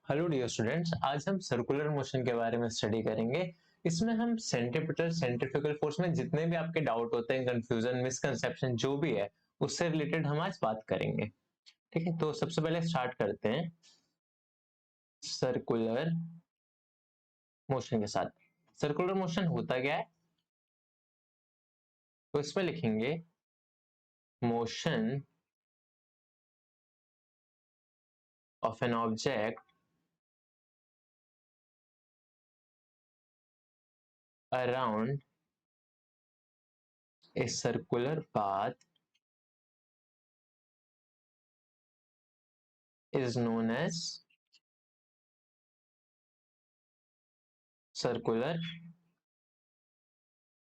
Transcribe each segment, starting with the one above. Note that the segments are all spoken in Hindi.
हेलो डियर स्टूडेंट्स, आज हम सर्कुलर मोशन के बारे में स्टडी करेंगे। इसमें हम सेंट्रीपिटल सेंट्रीफ्यूगल फोर्स में जितने भी आपके डाउट होते हैं, कंफ्यूजन, मिसकंसेप्शन जो भी है, उससे रिलेटेड हम आज बात करेंगे। ठीक है, तो सबसे पहले स्टार्ट करते हैं सर्कुलर मोशन के साथ। सर्कुलर मोशन होता क्या है, तो इसमें लिखेंगे motion of an object around a circular path is known as circular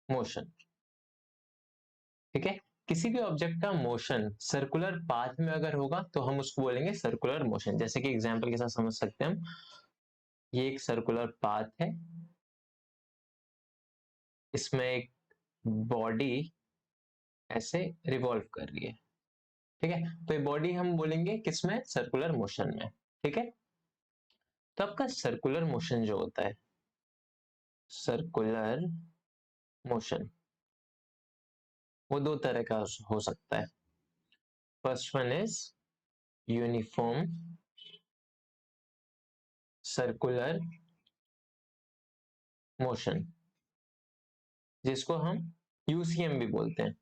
motion। ठीक है, किसी भी ऑब्जेक्ट का मोशन सर्कुलर पाथ में अगर होगा तो हम उसको बोलेंगे सर्कुलर मोशन। जैसे कि एग्जांपल के साथ समझ सकते हैं हम, ये एक सर्कुलर पाथ है, इसमें एक बॉडी ऐसे रिवॉल्व कर रही है। ठीक है, तो ये बॉडी हम बोलेंगे किसमें, सर्कुलर मोशन में। ठीक है, तो आपका सर्कुलर मोशन जो होता है, सर्कुलर मोशन वो दो तरह का हो सकता है। First one is uniform circular motion, जिसको हम यूसीएम भी बोलते हैं।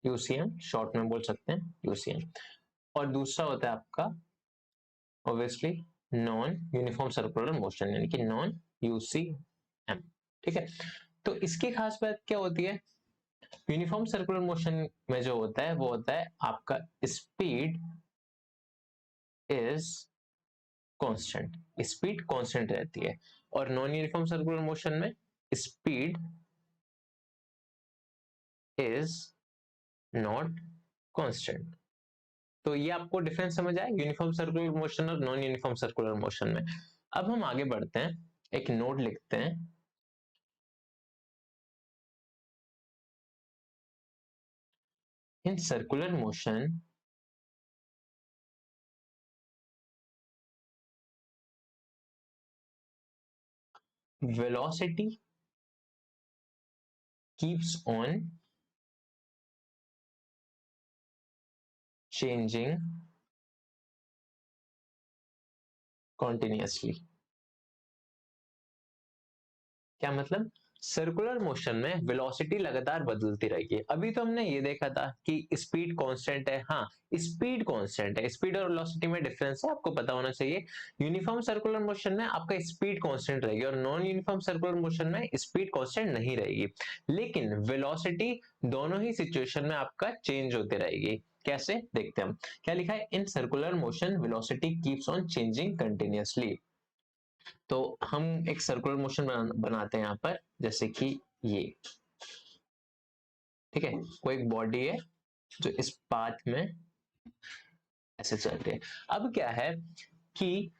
यूसीएम शॉर्ट में बोल सकते हैं, यूसीएम। और दूसरा होता है आपका obviously non uniform circular motion, यानी कि नॉन यूसीएम। ठीक है, तो इसकी खास बात क्या होती है, यूनिफॉर्म सर्कुलर मोशन में जो होता है वो होता है आपका speed is constant, speed constant रहती है। और नॉन यूनिफॉर्म सर्कुलर मोशन में स्पीड इज नॉट कांस्टेंट। तो ये आपको डिफरेंस समझ आया यूनिफॉर्म सर्कुलर मोशन और नॉन यूनिफॉर्म सर्कुलर मोशन में। अब हम आगे बढ़ते हैं, एक नोट लिखते हैं। इन circular motion velocity keeps on changing continuously। क्या मतलब, सर्कुलर मोशन में वेलोसिटी लगातार बदलती रहेगी। अभी तो हमने ये देखा था कि स्पीड कांस्टेंट है। हाँ, स्पीड कांस्टेंट है, स्पीड और वेलोसिटी में डिफरेंस है, आपको पता होना चाहिए। यूनिफॉर्म सर्कुलर मोशन में आपका स्पीड कांस्टेंट रहेगी और नॉन यूनिफॉर्म सर्कुलर मोशन में स्पीड कांस्टेंट नहीं रहेगी, लेकिन वेलोसिटी दोनों ही सिचुएशन में आपका चेंज होती रहेगी। कैसे, देखते हैं हम। क्या लिखा है, इन circular motion velocity keeps on changing continuously. तो हम एक सर्कुलर मोशन बनाते हैं यहां पर, जैसे कि ये। ठीक है, कोई एक बॉडी है जो इस पाथ में ऐसे चल रही है। अब क्या है कि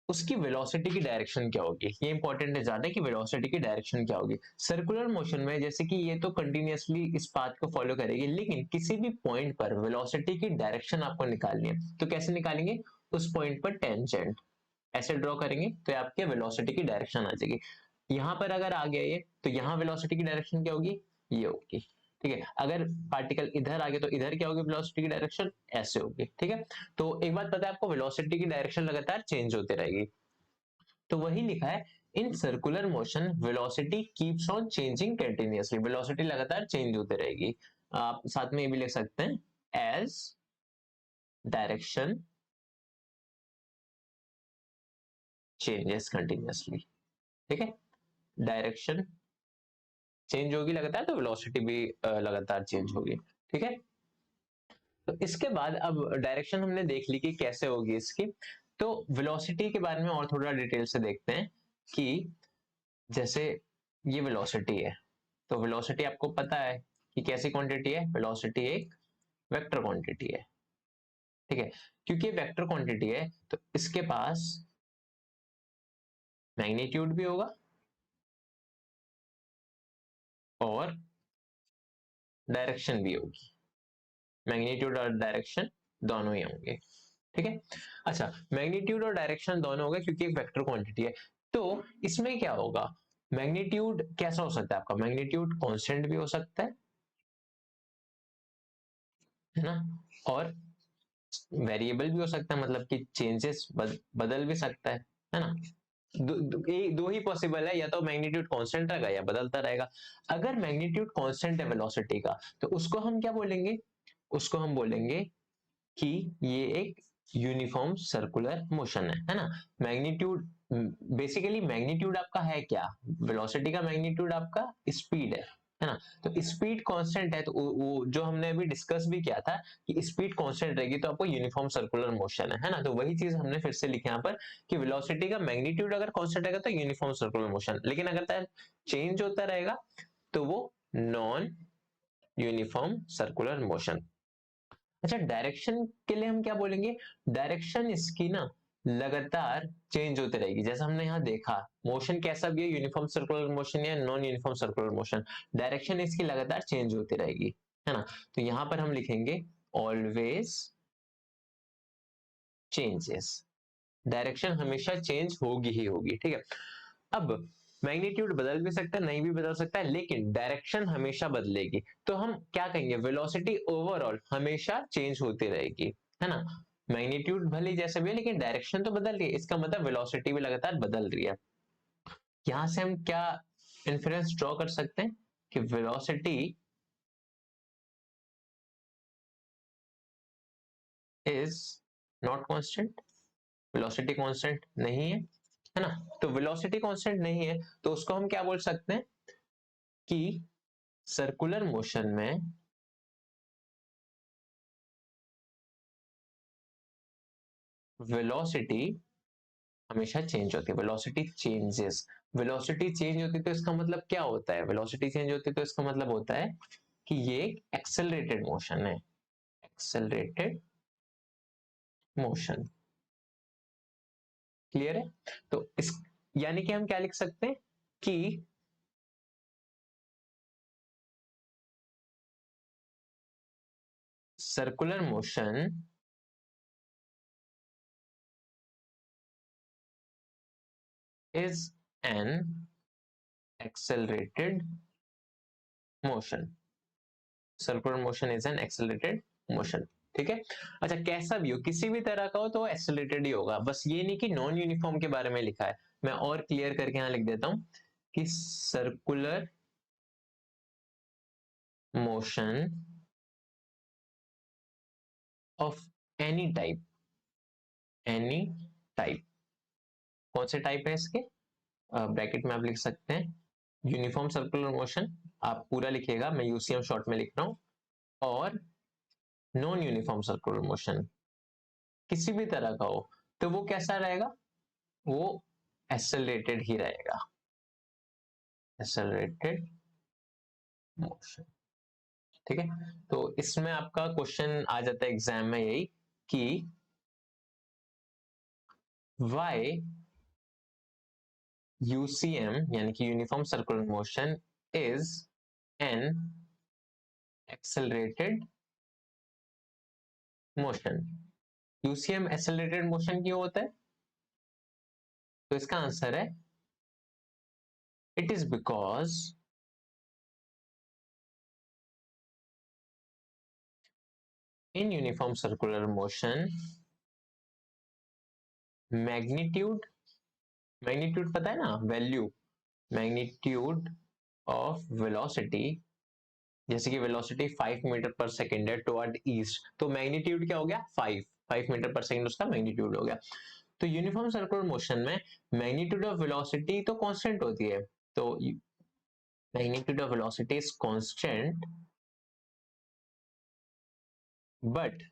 उसकी वेलोसिटी की डायरेक्शन क्या होगी, ये इंपॉर्टेंट है ज्यादा कि वेलोसिटी की डायरेक्शन क्या होगी। सर्कुलर मोशन में जैसे कि ये तो कंटिन्यूअसली इस पाथ को फॉलो करेगी, लेकिन किसी भी पॉइंट पर वेलोसिटी की डायरेक्शन आपको निकालनी है। तो कैसे निकालेंगे, उस पॉइंट पर टेंजेंट ऐसे ड्रॉ करेंगे तो आपके वेलोसिटी की डायरेक्शन आ जाएगी। यहां पर अगर आ गया ये, तो यहाँ वेलोसिटी की डायरेक्शन क्या होगी, ये होगी। ठीक है, अगर पार्टिकल इधर आ गया तो इधर क्या होगी, वेलोसिटी की डायरेक्शन ऐसे होगी। ठीक है, तो एक बात पता है आपको, वेलोसिटी की डायरेक्शन लगातार चेंज होती रहेगी। तो वही लिखा है, इन circular motion velocity keeps on changing continuously, velocity लगातार चेंज होती रहेगी। आप साथ में ये भी लिख सकते हैं, एज डायरेक्शन चेंजेस कंटिन्यूअसली। ठीक है, डायरेक्शन चेंज होगी लगातार तो वेलोसिटी भी लगातार चेंज होगी। ठीक है, तो इसके बाद अब डायरेक्शन हमने देख ली कि कैसे होगी इसकी। तो वेलोसिटी के बारे में और थोड़ा डिटेल से देखते हैं कि जैसे ये वेलोसिटी है, तो वेलोसिटी आपको पता है कि कैसी क्वांटिटी है, वेलोसिटी एक वेक्टर क्वांटिटी है। ठीक है, क्योंकि वेक्टर क्वांटिटी है तो इसके पास मैग्नीट्यूड भी होगा और डायरेक्शन भी होगी। मैग्नीट्यूड और डायरेक्शन दोनों ही होंगे। ठीक है। अच्छा, मैग्नीट्यूड और डायरेक्शन दोनों हो गए क्योंकि एक वेक्टर क्वांटिटी है। तो इसमें क्या होगा, मैग्नीट्यूड कैसा हो सकता है आपका, मैग्नीट्यूड कांस्टेंट भी हो सकता है ना, और वेरिएबल भी हो सकता है, मतलब कि चेंजेस बदल भी सकता है ना। दो ही पॉसिबल है, या तो मैग्नीट्यूड कांस्टेंट रहेगा या बदलता रहेगा। अगर मैग्नीट्यूड कांस्टेंट है वेलोसिटी का, तो उसको हम क्या बोलेंगे, उसको हम बोलेंगे कि ये एक यूनिफॉर्म सर्कुलर मोशन है ना। मैग्नीट्यूड, बेसिकली मैग्नीट्यूड आपका है क्या, वेलोसिटी का मैग्नीट्यूड आपका स्पीड है ना। तो स्पीड कांस्टेंट है, तो वो जो हमने अभी डिस्कस भी किया था कि स्पीड कांस्टेंट रहेगी तो आपको यूनिफॉर्म सर्कुलर मोशन है ना। तो वही चीज हमने फिर से लिखी यहाँ पर कि वेलोसिटी का मैग्नीट्यूड अगर कांस्टेंट रहेगा तो यूनिफॉर्म सर्कुलर मोशन, लेकिन अगर चेंज होता रहेगा तो वो नॉन यूनिफॉर्म सर्कुलर मोशन। अच्छा, डायरेक्शन के लिए हम क्या बोलेंगे, डायरेक्शन इसकी ना लगातार चेंज होती रहेगी। जैसा हमने यहाँ देखा, मोशन कैसा भी है, यूनिफॉर्म सर्कुलर मोशन या non uniform circular motion, direction इसकी लगातार चेंज होती रहेगी, है ना। तो यहां पर हम लिखेंगे ऑलवेज चेंजेस, डायरेक्शन हमेशा चेंज होगी ही होगी, ठीक है। अब मैग्नीट्यूड बदल भी सकता है, नहीं भी बदल सकता है, लेकिन डायरेक्शन हमेशा बदलेगी। तो हम क्या कहेंगे, वेलोसिटी ओवरऑल हमेशा चेंज होती रहेगी, है ना। मैग्नीट्यूड भले जैसे भी है लेकिन डायरेक्शन तो बदल रही है, इसका मतलब वेलोसिटी भी लगातार बदल रही है। यहां से हम क्या इन्फरेंस ड्रॉ कर सकते हैं कि velocity is not constant, velocity constant नहीं है ना। तो वेलोसिटी कांस्टेंट नहीं है तो उसको हम क्या बोल सकते हैं कि सर्कुलर मोशन में वेलोसिटी हमेशा चेंज होती है, वेलोसिटी चेंजेस, वेलोसिटी चेंज होती है तो इसका मतलब क्या होता है, वेलोसिटी चेंज होती है तो इसका मतलब होता है कि ये एक्सेलरेटेड मोशन है, एक्सेलरेटेड मोशन। क्लियर है। तो इस यानी कि हम क्या लिख सकते हैं कि circular motion is an accelerated motion, circular motion is an accelerated motion, ठीक है। अच्छा, कैसा भी हो, किसी भी तरह का हो तो एक्सेलरेटेड ही होगा, बस ये नहीं कि नॉन यूनिफॉर्म के बारे में लिखा है। मैं और क्लियर करके यहां लिख देता हूं कि circular motion of any type, any type, कौन से टाइप है इसके, ब्रैकेट में आप लिख सकते हैं यूनिफॉर्म सर्कुलर मोशन, आप पूरा लिखिएगा, मैं यूसीएम शॉर्ट में लिख रहा हूं, और नॉन यूनिफॉर्म सर्कुलर मोशन किसी भी तरह का हो तो वो कैसा रहेगा, वो एक्सेलरेटेड ही रहेगा, एक्सेलरेटेड मोशन, ठीक है। तो इसमें आपका क्वेश्चन आ जाता है एग्जाम में यही कि व्हाई यूसीएम यानी कि uniform circular motion is an accelerated motion, UCM accelerated motion क्यों होता है, तो इसका आंसर है it is because in uniform circular motion magnitude, magnitude पता है ना, वैल्यू, मैग्नीट्यूड ऑफ वेलोसिटी, जैसे कि वेलोसिटी 5 मीटर पर सेकेंड है टुवर्ड ईस्ट, तो मैग्नीट्यूड क्या हो गया 5 मीटर पर सेकेंड उसका मैग्नीट्यूड हो गया। तो यूनिफॉर्म सर्कुलर मोशन में मैग्नीट्यूड ऑफ वेलोसिटी तो कांस्टेंट होती है, तो magnitude of velocity is constant, but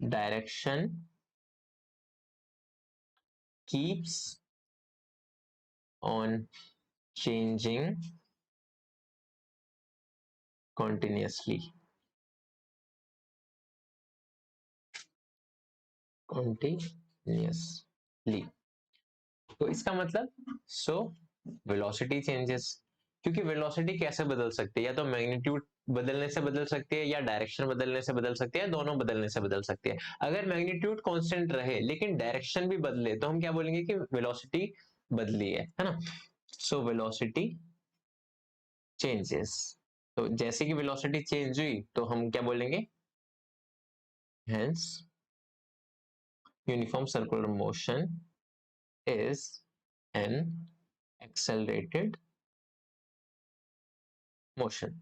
direction keeps on changing continuously, continuously, तो इसका मतलब सो वेलोसिटी चेंजेस, क्योंकि वेलोसिटी कैसे बदल सकती है, या तो मैग्नीट्यूड बदलने से बदल सकती है, या डायरेक्शन बदलने से बदल सकती है, या दोनों बदलने से बदल सकती है। अगर मैग्नीट्यूड कांस्टेंट रहे लेकिन डायरेक्शन भी बदले तो हम क्या बोलेंगे कि वेलोसिटी बदली है ना। सो वेलोसिटी चेंजेस, तो जैसे कि वेलोसिटी चेंज हुई तो हम क्या बोलेंगे, hence uniform circular motion is an accelerated motion.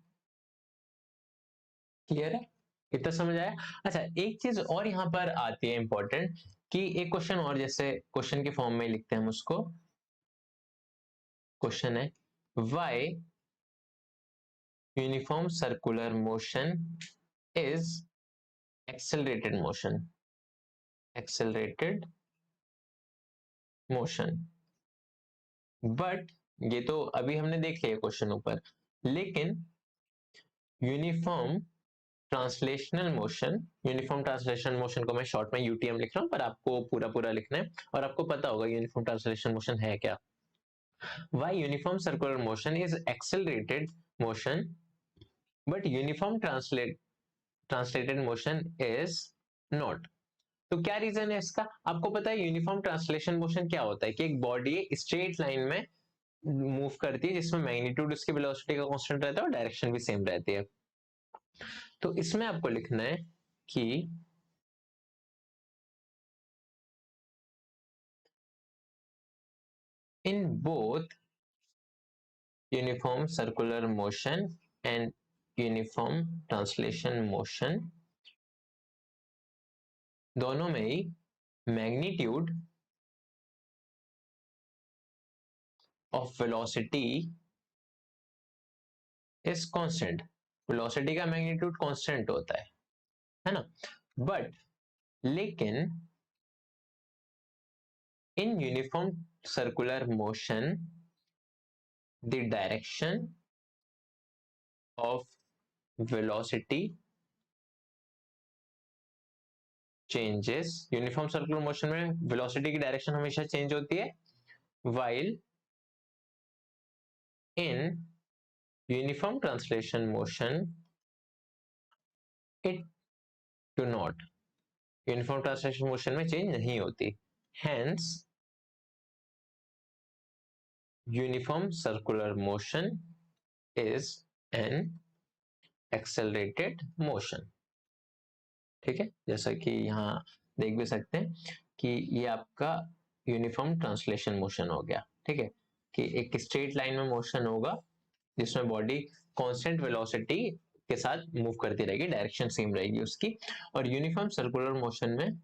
Clear है, इतना समझ आया। अच्छा, एक चीज और यहां पर आती है इंपॉर्टेंट, कि एक क्वेश्चन और, जैसे क्वेश्चन के फॉर्म में लिखते हैं हम उसको। क्वेश्चन है, why uniform circular motion is accelerated motion, accelerated motion. But ये तो अभी हमने देख लिया क्वेश्चन ऊपर, लेकिन uniform translational motion, uniform translational motion को मैं शॉर्ट में यूटीएम लिख रहा हूं, पर आपको पूरा पूरा लिखना है और आपको पता होगा यूनिफॉर्म ट्रांसलेशनल मोशन है क्या। Why uniform circular motion is accelerated motion but uniform translated motion is not? तो क्या रीजन है इसका, आपको पता है यूनिफॉर्म ट्रांसलेशन मोशन क्या होता है, कि एक बॉडी स्ट्रेट लाइन में मूव करती है जिसमें मैग्नीट्यूड उसकी वेलोसिटी का कांस्टेंट रहता है और डायरेक्शन भी सेम रहती है। तो इसमें आपको लिखना है कि in both uniform circular motion and uniform translation motion, दोनों में ही magnitude of velocity is constant. Velocity का मैग्नीट्यूड कांस्टेंट होता है ना। बट लेकिन in uniform circular motion the direction of velocity changes, uniform circular motion में वेलोसिटी की डायरेक्शन हमेशा चेंज होती है, while in uniform translation motion it do not, uniform translation motion में चेंज नहीं होती। Hence uniform circular motion is an accelerated motion। ठीक है, जैसा कि यहाँ देख भी सकते हैं कि ये आपका यूनिफॉर्म ट्रांसलेशन मोशन हो गया। ठीक है, कि एक स्ट्रेट लाइन में मोशन होगा जिसमें बॉडी कांस्टेंट वेलोसिटी के साथ मूव करती रहेगी, डायरेक्शन सेम रहेगी उसकी, और यूनिफॉर्म सर्कुलर मोशन में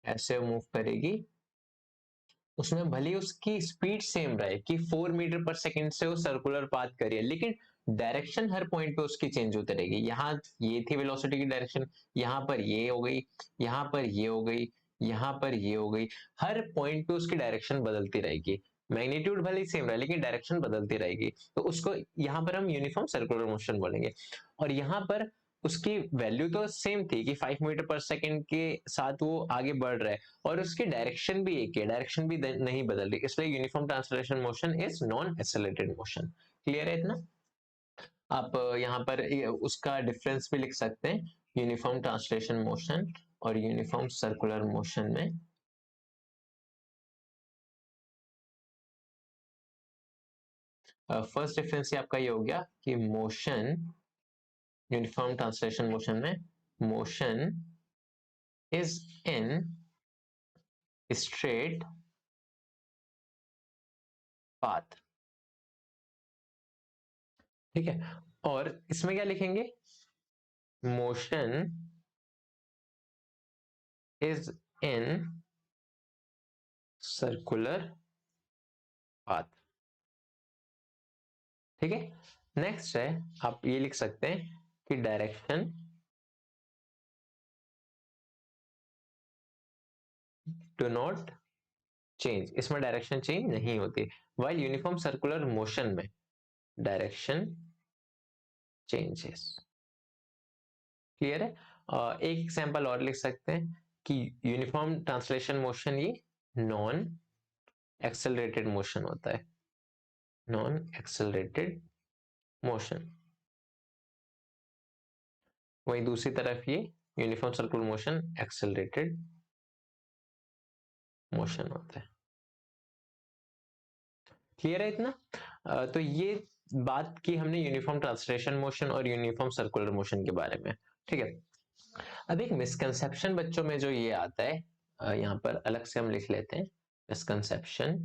ऐसे मूव करेगी, उसमें भले उसकी स्पीड सेम रहे कि 4 मीटर पर सेकंड से वो सर्कुलर पाथ करिए, लेकिन डायरेक्शन हर पॉइंट पे उसकी चेंज होती रहेगी। यहाँ ये थी वेलोसिटी की डायरेक्शन, यहाँ पर ये हो गई, यहाँ पर ये हो गई, यहाँ पर ये हो गई, हर पॉइंट पे उसकी डायरेक्शन बदलती रहेगी। मैग्नीट्यूड भले ही सेम रहे लेकिन डायरेक्शन बदलती रहेगी, तो उसको यहाँ पर हम यूनिफॉर्म सर्कुलर मोशन बोलेंगे। और यहाँ पर उसकी वैल्यू तो सेम थी कि 5 मीटर पर सेकंड के साथ वो आगे बढ़ रहा है, और उसकी डायरेक्शन भी एक है, डायरेक्शन भी नहीं बदल रही, इसलिए uniform translation motion is non accelerated motion. Clear है इतना। आप यहाँ पर उसका डिफरेंस भी लिख सकते हैं, यूनिफॉर्म ट्रांसलेशन मोशन और यूनिफॉर्म सर्कुलर मोशन में फर्स्ट डिफरेंस आपका ये हो गया कि मोशन, यूनिफॉर्म ट्रांसलेशन मोशन में motion is in straight path. ठीक है, और इसमें क्या लिखेंगे, motion is in circular path. ठीक है, नेक्स्ट है, आप ये लिख सकते हैं कि डायरेक्शन डू नॉट चेंज, इसमें डायरेक्शन चेंज नहीं होती, वाइल यूनिफॉर्म सर्कुलर मोशन में डायरेक्शन चेंजेस। क्लियर है। एक एग्जांपल और लिख सकते हैं कि यूनिफॉर्म ट्रांसलेशन मोशन ये नॉन एक्सेलरेटेड मोशन होता है, नॉन एक्सेलरेटेड मोशन। वहीं दूसरी तरफ ये uniform circular motion accelerated motion होता है। क्लियर है इतना? तो ये बात की हमने यूनिफॉर्म ट्रांसलेशन मोशन और यूनिफॉर्म सर्कुलर मोशन के बारे में। ठीक है, अब एक मिसकंसेप्शन बच्चों में जो ये आता है, यहाँ पर अलग से हम लिख लेते हैं मिसकंसेप्शन।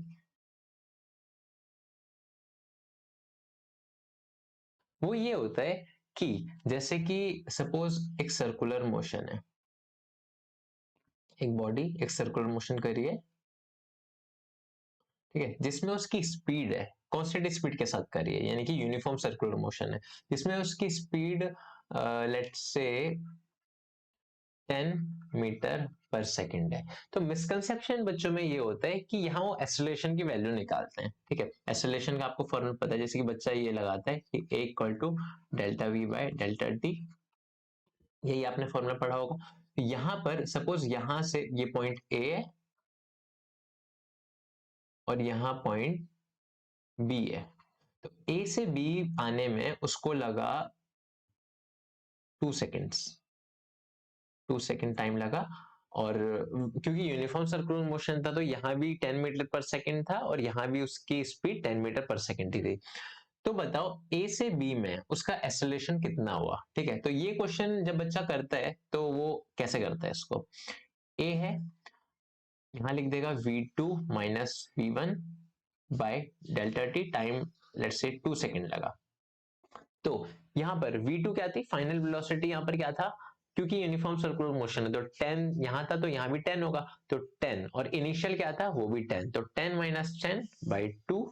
वो ये होता है कि जैसे कि सपोज एक सर्कुलर मोशन है, एक बॉडी एक सर्कुलर मोशन कर रही है, ठीक है, जिसमें उसकी स्पीड है कांस्टेंट स्पीड के साथ कर रही है, यानी कि यूनिफॉर्म सर्कुलर मोशन है, जिसमें उसकी स्पीड लेट्स से 10 मीटर पर सेकंड है। तो मिसकंसेप्शन बच्चों में ये होता है कि यहाँ वो एक्सेलरेशन की वैल्यू निकालते हैं। ठीक है, एक्सेलरेशन का आपको फॉर्मूला पता है, जैसे कि बच्चा ये लगाता है कि A equal to delta v by delta t, यही आपने फॉर्मूला पढ़ा होगा। यहाँ पर सपोज यहाँ से ये पॉइंट A है और यहाँ पॉइंट B है, तो A से B आने में उसको लगा 2 सेकेंड्स, 2 सेकेंड टाइम लगा। और क्योंकि यूनिफॉर्म सर्कुलर मोशन था तो यहाँ भी 10 मीटर पर सेकेंड था और यहाँ भी उसकी स्पीड 10 मीटर पर सेकेंड ही थी। तो बताओ A से B में उसका एक्सेलरेशन कितना हुआ? ठीक है, तो ये क्वेश्चन जब बच्चा करता है तो वो कैसे करता है इसको? A है, यहाँ लिख देगा v2 minus v1 bye delta T time let's say 2 second लगा। तो यहाँ पर v2 क्या थी? फाइनल वेलोसिटी यहाँ पर क्या था? क्योंकि यूनिफॉर्म सर्कुलर मोशन है तो 10 यहाँ था तो यहाँ भी 10 होगा, तो 10, और इनिशियल क्या था? वो भी 10, तो 10 माइनस 10 बाई 2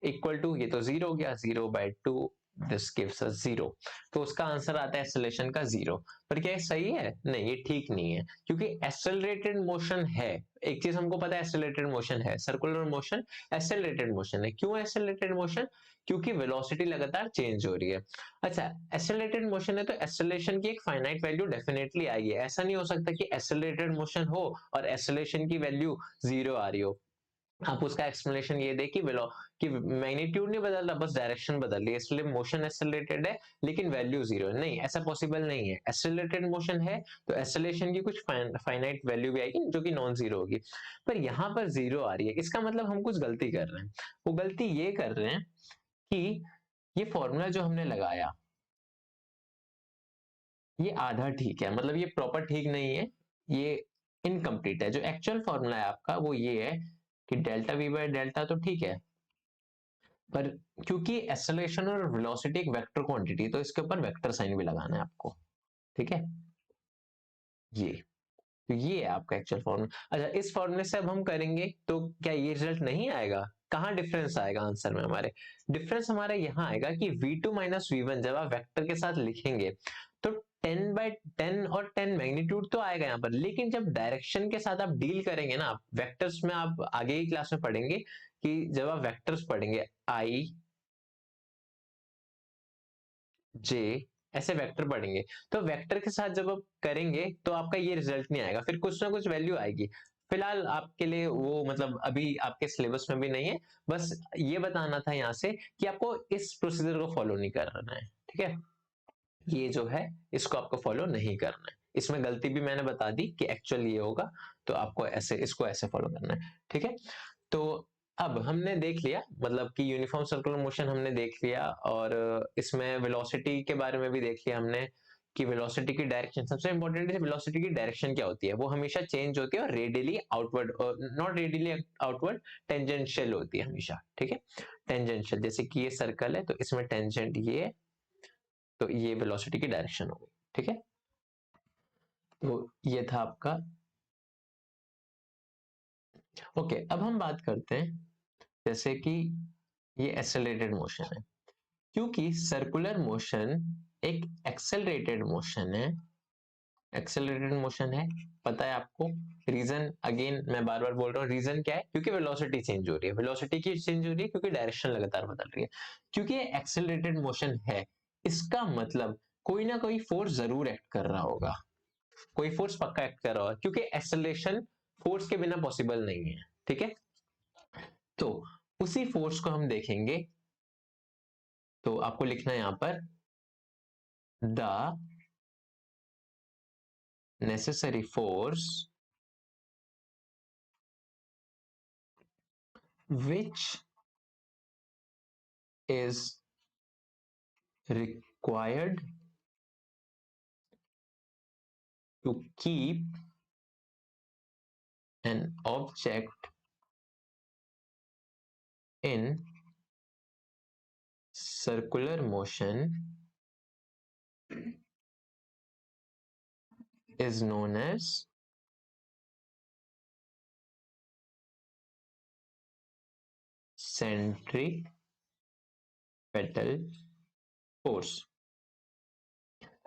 इक्वल टू, ये तो 0 हो गया, 0 बाई 2 दिस गिव्स अस 0। तो उसका आंसर आता है एक्सेलरेशन का 0। पर क्या ये सही है? नहीं, ये ठीक नहीं है, क्योंकि एक्सेलरेटेड मोशन है। एक चीज हमको पता है, एक्सेलरेटेड मोशन है, सर्कुलर मोशन एक्सेलरेटेड मोशन है। क्यों एक्सेलरेटेड मोशन? क्योंकि वेलोसिटी लगातार चेंज हो रही है। अच्छा, एक्सेलरेटेड मोशन है तो एक्सेलरेशन की एक फाइनाइट वैल्यू डेफिनेटली आएगी। ऐसा नहीं हो सकता कि एक्सेलरेटेड मोशन हो और एक्सेलरेशन की वैल्यू 0 आ रही हो। आप उसका एक्सप्लेनेशन ये दे कि कि मैग्नीट्यूड नहीं बदल रहा, बस डायरेक्शन बदल रही है, इसलिए मोशन एक्सेलरेटेड है लेकिन वैल्यू 0 है। नहीं, ऐसा पॉसिबल नहीं है। एक्सेलरेटेड मोशन है तो एक्सेलरेशन की कुछ फाइनाइट वैल्यू भी आएगी जो कि नॉन जीरो होगी, पर यहाँ पर 0 आ रही है। इसका मतलब हम कुछ गलती कर रहे हैं। वो गलती ये कर रहे हैं कि ये फॉर्मूला जो हमने लगाया ये आधा ठीक है, मतलब ये प्रॉपर ठीक नहीं है, ये इनकम्प्लीट है। जो एक्चुअल फॉर्मूला है आपका वो ये है कि डेल्टा वी बाय डेल्टा तो ठीक है, पर क्योंकि एक्सेलरेशन और वेलोसिटी एक वेक्टर क्वांटिटी तो इसके ऊपर वेक्टर साइन भी लगाना है आपको। ठीक है, ये तो ये है आपका एक्चुअल फॉर्मूला। अच्छा, इस फॉर्मूले से अब हम करेंगे तो क्या ये रिजल्ट नहीं आएगा? कहाँ डिफरेंस आएगा आंसर में? हमारे डिफरेंस हमारा यहाँ आएगा कि v2 माइनस v1 जब आप वेक्टर के साथ लिखेंगे तो 10 बाई 10 और 10 मैग्नीट्यूड तो आएगा यहाँ पर, लेकिन जब डायरेक्शन के साथ आप डील करेंगे ना, वेक्टर्स में आप आगे की क्लास में पढ़ेंगे कि जब आप वेक्टर्स पढ़ेंगे आई जे ऐसे वेक्टर पढ़ेंगे, तो वेक्टर के साथ जब आप करेंगे तो आपका ये रिजल्ट नहीं आएगा, फिर कुछ ना कुछ वैल्यू आएगी। फिलहाल आपके लिए वो मतलब अभी आपके सिलेबस में भी नहीं है, बस ये बताना था यहाँ से कि आपको इस प्रोसीजर को फॉलो नहीं करना है। ठीक है, ये जो है इसको आपको फॉलो नहीं करना है। इसमें गलती भी मैंने बता दी कि एक्चुअल ये होगा, तो आपको ऐसे इसको ऐसे फॉलो करना है। ठीक है, तो अब हमने देख लिया मतलब कि यूनिफॉर्म सर्कुलर मोशन हमने देख लिया, और इसमें वेलोसिटी के बारे में भी देख लिया हमने कि वेलोसिटी की डायरेक्शन, सबसे इंपॉर्टेंट है वेलोसिटी की डायरेक्शन क्या होती है, वो हमेशा चेंज होती है और radially outward, not radially outward, tangential होती है हमेशा। ठीक है, टेंजेंशियल, जैसे कि ये सर्कल है तो इसमें टेंजेंट ये है, तो ये वेलोसिटी की डायरेक्शन होगी। ठीक है, तो ये था आपका। ओके, अब हम बात करते हैं जैसे कि ये एक्सेलरेटेड मोशन है, क्योंकि सर्कुलर मोशन एक एक्सेलरेटेड मोशन है, एक्सेलरेटेड मोशन है, पता है आपको। रीजन अगेन मैं बार बार बोल रहा हूँ, रीजन क्या है? क्योंकि वेलोसिटी चेंज हो रही है, वेलोसिटी की चेंज हो रही है क्योंकि डायरेक्शन लगातार बदल रही है। क्योंकि ये एक्सेलरेटेड मोशन है, इसका मतलब कोई ना कोई फोर्स जरूर एक्ट कर रहा होगा, कोई फोर्स पक्का एक्ट कर रहा होगा, क्योंकि एक्सेलरेशन फोर्स के बिना पॉसिबल नहीं है। ठीक है, तो उसी फोर्स को हम देखेंगे, तो आपको लिखना है यहां पर the necessary force which is required to keep an object in circular motion is known as centripetal force.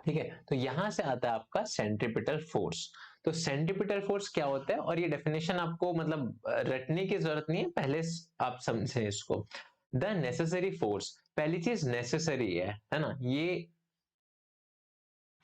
ठीक है, तो यहां से आता है आपका सेंट्रीपिटल फोर्स। तो सेंट्रीपिटल फोर्स क्या होता है, और ये डेफिनेशन आपको मतलब रटने की जरूरत नहीं है, पहले आप समझे इसको। द नेसेसरी फोर्स, पहली चीज नेसेसरी है ना, ये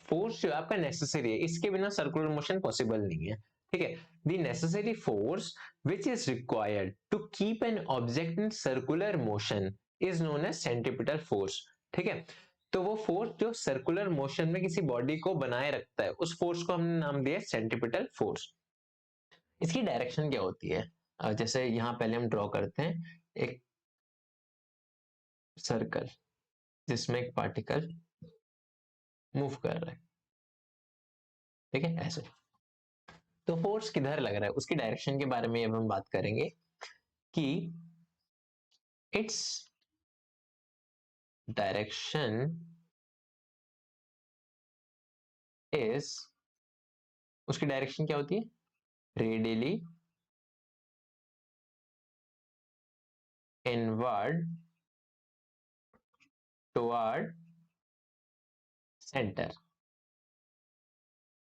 फोर्स जो आपका नेसेसरी है, इसके बिना सर्कुलर मोशन पॉसिबल नहीं है। ठीक है, the necessary force which is required to keep an object in circular motion is known as centripetal force. ठीक है, तो वो फोर्स जो सर्कुलर मोशन में किसी बॉडी को बनाए रखता है, उस फोर्स को हमने नाम दिया सेंट्रीपिटल फोर्स। इसकी डायरेक्शन क्या होती है, जैसे यहां पहले हम ड्रॉ करते हैं एक सर्कल जिसमें एक पार्टिकल मूव कर रहा है। ठीक है, ऐसे। तो फोर्स किधर लग रहा है, उसकी डायरेक्शन के बारे में अब हम बात करेंगे कि इट्स डायरेक्शन इज, उसकी डायरेक्शन क्या होती है, रेडियली इनवर्ड टुवर्ड सेंटर।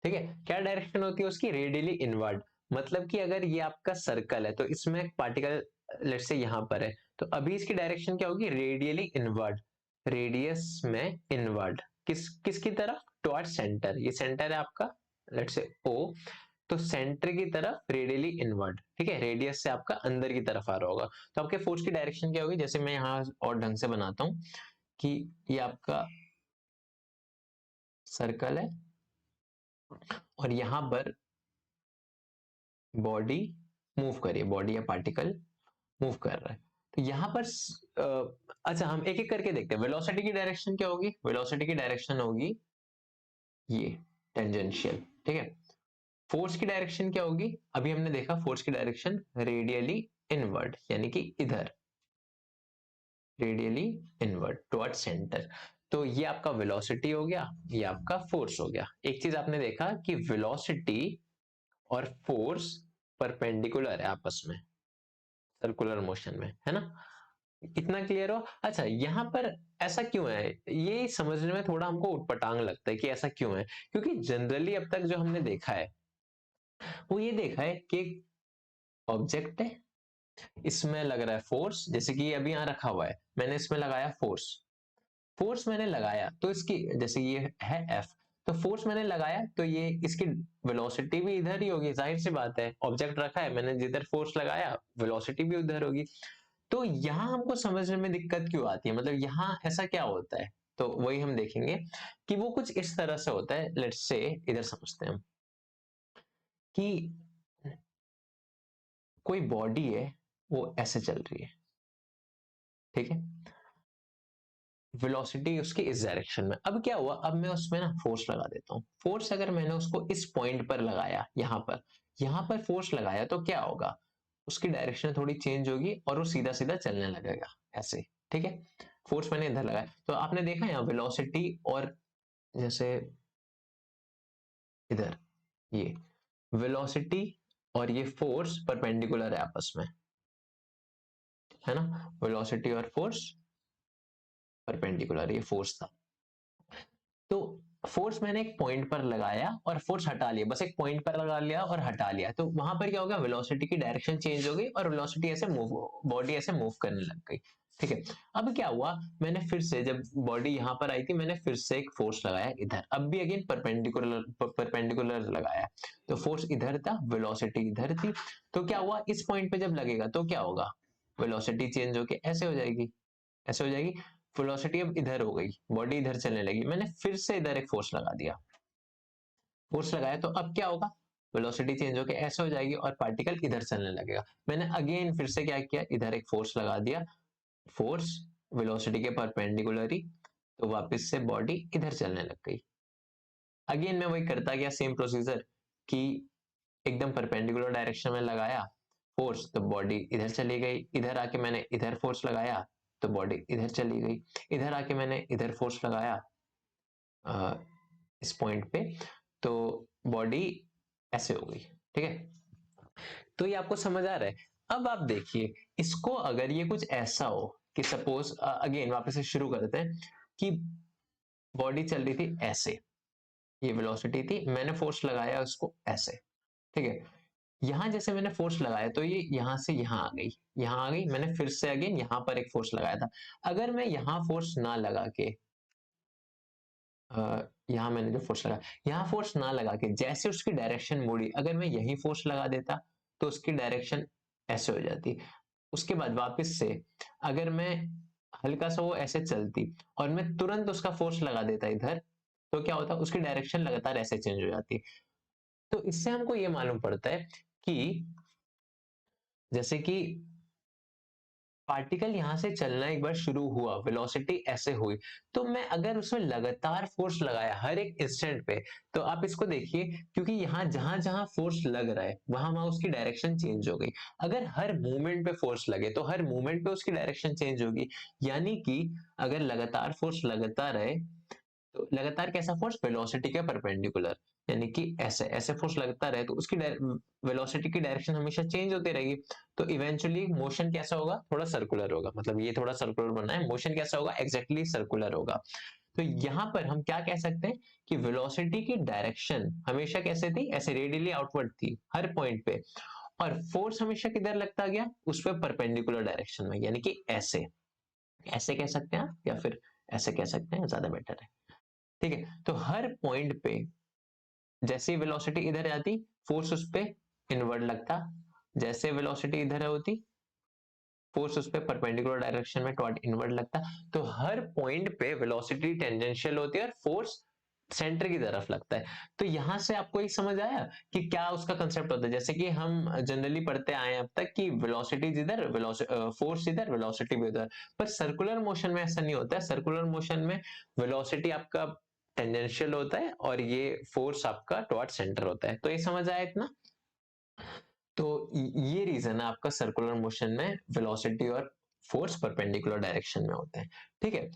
ठीक है, क्या डायरेक्शन होती है उसकी, रेडियली इनवर्ड। मतलब कि अगर ये आपका सर्कल है तो इसमें पार्टिकल लेट्स से यहां पर है, तो अभी इसकी डायरेक्शन क्या होगी, रेडियली इनवर्ड, रेडियस में इनवर्ड, किसकी तरफ, टुवर्ड सेंटर। ये सेंटर है आपका लेट्स से ओ, तो सेंटर की तरफ रेडियली इनवर्ड। ठीक है, रेडियस से आपका अंदर की तरफ आ रहा होगा। तो आपके फोर्स की डायरेक्शन क्या होगी, जैसे मैं यहाँ और ढंग से बनाता हूं कि ये आपका सर्कल है और यहां पर बॉडी मूव करिए, बॉडी या पार्टिकल मूव कर रहा है। तो यहां पर अच्छा हम एक एक करके देखते हैं। वेलोसिटी की डायरेक्शन क्या होगी, वेलोसिटी की डायरेक्शन होगी ये टेंजेंशियल। ठीक है, फोर्स की डायरेक्शन क्या होगी, अभी हमने देखा फोर्स की डायरेक्शन रेडियली इनवर्ड, यानी कि इधर, रेडियली इनवर्ड टुवर्ड सेंटर। तो ये आपका वेलोसिटी हो गया, ये आपका फोर्स हो गया। एक चीज आपने देखा कि वेलोसिटी और फोर्स परपेंडिकुलर है आपस में सर्कुलर मोशन में, है ना। इतना क्लियर हो। अच्छा, यहाँ पर ऐसा क्यों है, ये समझने में थोड़ा हमको उटपटांग लगता है कि ऐसा क्यों है, क्योंकि जनरली अब तक जो हमने देखा है वो ये देखा है कि ऑब्जेक्ट है, इसमें लग रहा है फोर्स, जैसे कि अभी यहाँ रखा हुआ है, मैंने इसमें लगाया फोर्स, फोर्स मैंने लगाया तो इसकी, जैसे ये है एफ, तो फोर्स मैंने लगाया तो ये इसकी वेलोसिटी भी इधर ही होगी, जाहिर सी बात है, ऑब्जेक्ट रखा है मैंने, जिधर फोर्स लगाया वेलोसिटी भी उधर होगी। तो यहाँ हमको समझने में दिक्कत क्यों आती है, मतलब यहाँ ऐसा क्या होता है, तो वही हम देखेंगे कि वो कुछ इस तरह से होता है। लेट्स से इधर समझते हैं हम कि कोई बॉडी है वो ऐसे चल रही है। ठीक है, वेलोसिटी उसकी इस डायरेक्शन में, अब क्या हुआ, अब मैं उसमें ना फोर्स लगा देता हूँ। फोर्स अगर मैंने उसको इस पॉइंट पर लगाया, यहाँ पर फोर्स लगाया, तो क्या होगा, उसकी डायरेक्शन थोड़ी चेंज होगी और वो सीधा सीधा चलने लगेगा ऐसे। ठीक है, फोर्स मैंने इधर लगाया, तो आपने देखा यहाँ वेलोसिटी और जैसे इधर ये वेलोसिटी और ये फोर्स परपेंडिकुलर है आपस में, है ना, वेलोसिटी और फोर्स परपेंडिकुलर, ये फोर्स था। तो फोर्स मैंने एक पॉइंट पर लगाया और फोर्स हटा लिया, बस एक पॉइंट पर लगा लिया और हटा लिया, तो वहां पर क्या हो गया, वेलोसिटी की डायरेक्शन चेंज हो गई और वेलोसिटी ऐसे मूव, बॉडी ऐसे मूव करने लग गई। ठीक है, अब क्या हुआ, मैंने फिर से जब बॉडी यहां पर आई थी, मैंने फिर से एक फोर्स लगाया इधर, अब भी अगेन परपेंडिकुलर लगाया, तो फोर्स इधर था, वेलोसिटी इधर थी। तो क्या हुआ, इस पॉइंट पे जब लगेगा तो क्या होगा, वेलोसिटी चेंज होके ऐसे हो जाएगी, ऐसे हो जाएगी, वेलोसिटी अब इधर हो गई, बॉडी इधर चलने लगी, मैंने फिर से इधर एक फोर्स लगा दिया, फोर्स लगाया तो अब क्या होगा, वेलोसिटी चेंज होकर ऐसे हो जाएगी और पार्टिकल इधर चलने लगेगा। मैंने अगेन फिर से क्या किया, इधर एक फोर्स लगा दिया, फोर्स वेलोसिटी के परपेंडिकुलरी, तो वापस से बॉडी इधर चलने लग गई। अगेन मैं वही करता गया, सेम प्रोसीजर कि एकदम परपेंडिकुलर डायरेक्शन में लगाया फोर्स तो बॉडी इधर चली गई, इधर आके मैंने इधर फोर्स लगाया तो बॉडी इधर चली गई, इधर आके मैंने इधर फोर्स लगाया इस पॉइंट पे तो बॉडी ऐसे हो गई। ठीक है, तो ये आपको समझ आ रहा है। अब आप देखिए इसको, अगर ये कुछ ऐसा हो कि सपोज, अगेन वापस से शुरू करते हैं कि बॉडी चल रही थी ऐसे, ये वेलोसिटी थी, मैंने फोर्स लगाया उसको ऐसे। ठीक है, यहां जैसे मैंने फोर्स लगाया तो ये यहां से यहां आ गई, यहां आ गई, मैंने फिर से अगेन यहां पर एक फोर्स लगाया था। अगर मैं यहां फोर्स ना लगा के यहां मैंने जो फोर्स लगाया, यहां फोर्स ना लगा के जैसे उसकी डायरेक्शन मुड़ी, अगर मैं यही फोर्स लगा देता तो उसकी डायरेक्शन ऐसे हो जाती। उसके बाद वापस से अगर मैं हल्का सा वो ऐसे चलती और मैं तुरंत उसका फोर्स लगा देता इधर, तो क्या होता, उसकी डायरेक्शन लगातार ऐसे चेंज हो जाती। तो इससे हमको ये मालूम पड़ता है कि जैसे कि पार्टिकल यहां से चलना एक बार शुरू हुआ, वेलोसिटी ऐसे हुई, तो मैं अगर उसमें लगातार फोर्स लगाया हर एक इंस्टेंट पे, तो आप इसको देखिए, क्योंकि यहां जहां जहां फोर्स लग रहा है वहां वहां उसकी डायरेक्शन चेंज हो गई। अगर हर मूवमेंट पे फोर्स लगे तो हर मूवमेंट पे उसकी डायरेक्शन चेंज होगी। यानी कि अगर लगातार फोर्स लगता रहे तो लगातार कैसा फोर्स, वेलोसिटी के परपेंडिकुलर, यानी कि ऐसे ऐसे फोर्स लगता रहे तो उसकी वेलोसिटी की डायरेक्शन हमेशा चेंज होती रहेगी। तो इवेंचुअली मोशन कैसा होगा, थोड़ा सर्कुलर होगा, मतलब ये थोड़ा सर्कुलर बनना है, मोशन कैसा होगा, एग्जैक्टली सर्कुलर होगा। तो यहां पर हम क्या कह सकते हैं कि वेलोसिटी की डायरेक्शन हमेशा कैसे थी, ऐसे रेडियली आउटवर्ड थी हर पॉइंट पे, और फोर्स हमेशा किधर लगता गया, उस पर परपेंडिकुलर डायरेक्शन में, यानी कि ऐसे, ऐसे कह सकते हैं आप, या फिर ऐसे कह सकते हैं, ज्यादा बेटर है। ठीक है, तो हर पॉइंट पे जैसे ही वेलोसिटी इधर आती, फोर्स उस पे इनवर्ड लगता, जैसे वेलोसिटी इधर होती फोर्स उस पे परपेंडिकुलर डायरेक्शन में टॉर्ड इनवर्ड लगता। तो हर पॉइंट पे वेलोसिटी टेंजेंशियल होती है और फोर्स सेंटर की तरफ लगता है। तो यहां से आपको एक समझ आया कि क्या उसका कंसेप्ट होता है, जैसे कि हम जनरली पढ़ते आए हैं अब तक कि वेलोसिटी इधर, फोर्स इधर, वेलोसिटी भी उधर, पर सर्कुलर मोशन में ऐसा नहीं होता है। सर्कुलर मोशन में वेलोसिटी आपका टेंजेंशियल होता है और ये फोर्स आपका टॉर्ड सेंटर होता है। तो ये समझ आया इतना। तो ये रीजन है आपका सर्कुलर मोशन में वेलोसिटी और फोर्स परपेंडिकुलर डायरेक्शन में होते हैं। ठीक है,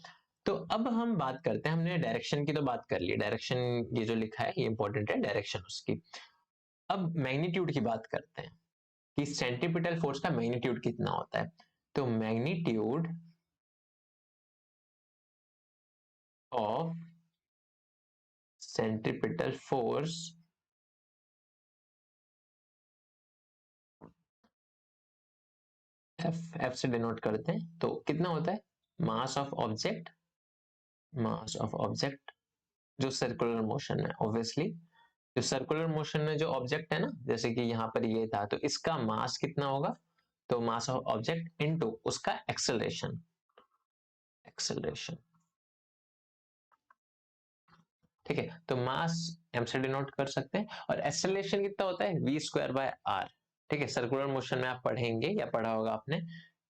तो अब हम बात करते हैं, हमने डायरेक्शन की तो बात कर ली, डायरेक्शन ये जो लिखा है ये इंपॉर्टेंट है डायरेक्शन उसकी। अब मैग्नीट्यूड की बात करते हैं कि सेंट्रीपिटल फोर्स का मैग्नीट्यूड कितना होता है। तो magnitude of centripetal force F, F से डिनोट करते हैं, तो कितना होता है, mass of object, mass of object जो सर्कुलर मोशन है, ऑब्वियसली जो सर्कुलर मोशन में जो ऑब्जेक्ट है ना, जैसे कि यहाँ पर ये था, तो इसका मास कितना होगा, तो मास ऑफ ऑब्जेक्ट इनटू उसका एक्सेलरेशन, एक्सेलरेशन। ठीक है, तो मास एम से डिनोट कर सकते हैं, और एक्सेलरेशन कितना होता है, वी स्क्वायर बाय आर। ठीक है, सर्कुलर मोशन में आप पढ़ेंगे या पढ़ा होगा आपने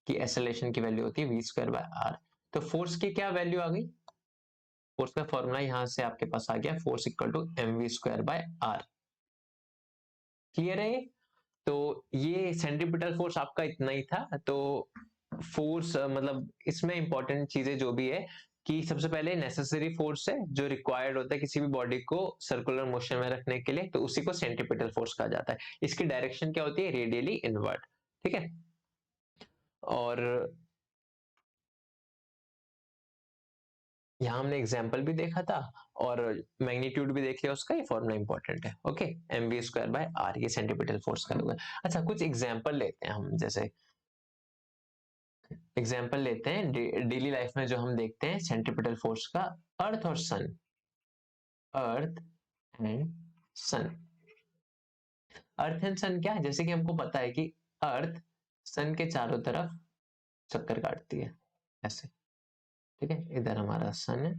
कि एक्सेलरेशन की वैल्यू होती है वी स्क्वायर बाय आर। तो फोर्स की क्या वैल्यू आ गई, फोर्स का फॉर्मूला यहां से आपके पास आ गया, force equal to m v square by r. Clear है ये? तो ये सेंट्रीपिटल फोर्स आपका इतना ही था। तो फोर्स मतलब इसमें इंपॉर्टेंट चीजें जो भी है कि सबसे पहले नेसेसरी फोर्स है जो रिक्वायर्ड होता है किसी भी बॉडी को सर्कुलर मोशन में रखने के लिए, तो उसी को सेंट्रीपिटल फोर्स कहा जाता है। इसकी डायरेक्शन क्या होती है, रेडियली इनवर्ड। ठीक है, और यहाँ हमने एग्जाम्पल भी देखा था और मैग्नीट्यूड भी देख लिया उसका, ये फॉर्मूला इंपॉर्टेंट है। Okay, m v square by r, ये सेंट्रीपिटल फोर्स का होगा। अच्छा, कुछ एग्जाम्पल लेते हैं हम, जैसे एग्जाम्पल लेते हैं डेली लाइफ में जो हम देखते हैं सेंट्रीपिटल फोर्स का, अर्थ और सन, earth and sun. Earth and सन क्या है, जैसे कि हमको पता है कि अर्थ सन के चारों तरफ चक्कर काटती है ऐसे। ठीक है, इधर हमारा सन है,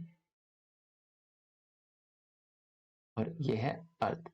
और ये है अर्थ।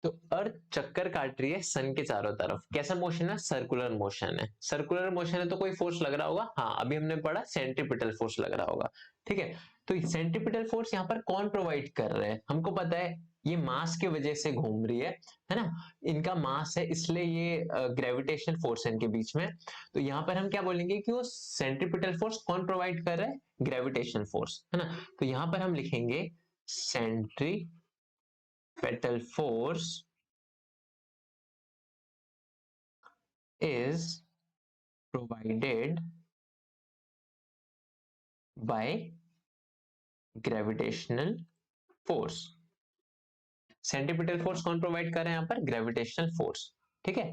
तो अर्थ चक्कर काट रही है सन के चारों तरफ। कैसा मोशन है? सर्कुलर मोशन है। सर्कुलर मोशन है तो कोई फोर्स लग रहा होगा। हाँ, अभी हमने पढ़ा सेंट्रीपिटल फोर्स लग रहा होगा। ठीक है, तो सेंट्रीपिटल फोर्स यहाँ पर कौन प्रोवाइड कर रहे हैं? हमको पता है ये मास की वजह से घूम रही है ना। इनका मास है इसलिए ये ग्रेविटेशन फोर्स है इनके बीच में। तो यहाँ पर हम क्या बोलेंगे कि वो सेंट्रीपिटल फोर्स कौन प्रोवाइड कर रहा है? ग्रेविटेशन फोर्स, है ना। तो यहाँ पर हम लिखेंगे centripetal force is provided by gravitational force। Centripetal force कौन प्रोवाइड कर रहे हैं यहाँ पर? Gravitational force. ठीक है,